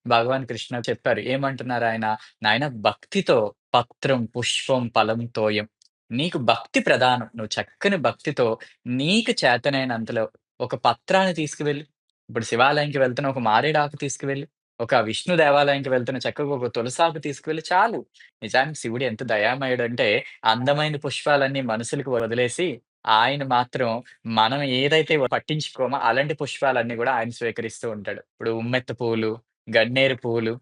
భగవాన్ కృష్ణ చెప్పారు. ఏమంటున్నారాయన? నాయన భక్తితో పత్రం, పుష్పం, ఫలం తోయం. నీకు భక్తి ప్రధానం. నువ్వు చక్కని భక్తితో నీకు చేతనైనంతలో ఒక పత్రాన్ని తీసుకువెళ్ళు. ఇప్పుడు శివాలయంకి వెళ్తున్న ఒక మారేడాకు తీసుకువెళ్ళు. ఒక విష్ణు దేవాలయంకి వెళ్తున్న చక్కగా ఒక తులసాకు తీసుకువెళ్ళి చాలు. నిజానికి శివుడు ఎంత దయామయుడంటే అందమైన పుష్పాలన్నీ మనుషులకు వదిలేసి ఆయన మాత్రం మనం ఏదైతే పట్టించుకోమో అలాంటి పుష్పాలన్నీ గూడా ఆయన స్వీకరిస్తూ ఉంటాడు. ఇప్పుడు ఉమ్మెత్త పువ్వులు, గన్నేరు పువ్వులు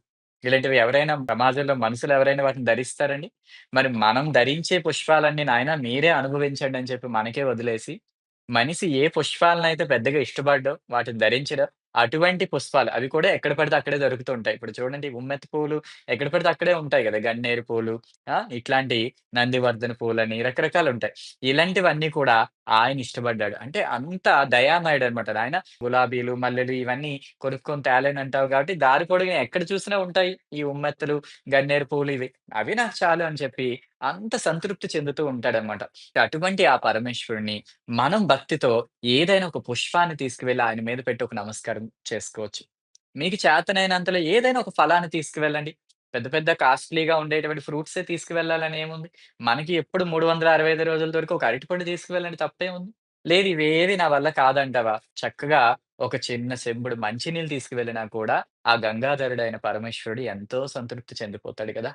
ఇలాంటివి ఎవరైనా సమాజంలో మనుషులెవరైనా వాటిని ధరిస్తారండి? మరి మనం ధరించే పుష్పాలన్నీ నాయన మీరే అనుభవించండి అని చెప్పి మనకే వదిలేసి, మనిషి ఏ పుష్పాలనైతే పెద్దగా ఇష్టపడ్డో వాటిని ధరించడో, అటువంటి పుష్పాలు అవి కూడా ఎక్కడ పడితే అక్కడే దొరుకుతూ ఉంటాయి. ఇప్పుడు చూడండి ఉమ్మెత్త పువ్వులు ఎక్కడ పడితే అక్కడే ఉంటాయి గదా! గన్నేరు పూలు ఇట్లాంటి నందివర్ధన పూలని రకరకాలుంటాయి. ఇలాంటివన్నీ కూడా ఆయన ఇష్టపడ్డాడు. అంటే అంత దయామయుడనమాట. ఆయన గులాబీలు, మల్లెలు ఇవన్నీ కొనుక్కొని తేలేనంటావు కాబట్టి దారి పొడుగున ఎక్కడ చూసినా ఉంటాయి. ఈ ఉమ్మెత్తలు, గన్నేరు పూలు ఇవి. అవి నాకు చాలు అని చెప్పి అంత సంతృప్తి చెందుతూ ఉంటాడనమాట. అటువంటి ఆ పరమేశ్వరుడిని మనం భక్తితో ఏదైనా ఒక పుష్పాన్ని తీసుకువెళ్ళి ఆయన మీద పెట్టి ఒక నమస్కారం చేసుకోవచ్చు. మీకు చేతనైనంతలో ఏదైనా ఒక ఫలాన్ని తీసుకువెళ్ళండి. పెద్ద పెద్ద కాస్ట్‌లీగా ఉండేటువంటి ఫ్రూట్సే తీసుకువెళ్ళాలని ఏముంది? మనకి ఎప్పుడు 365 రోజుల వరకు ఒక అరటిపండు తీసుకువెళ్ళండి తప్పేముంది? లేదు ఇవేవి నా వల్ల కాదంటావా? చక్కగా ఒక చిన్న చెంబుడు మంచినీళ్ళు తీసుకువెళ్ళినా కూడా ఆ గంగాధరుడైన పరమేశ్వరుడు ఎంతో సంతృప్తి చెందిపోతాడు కదా!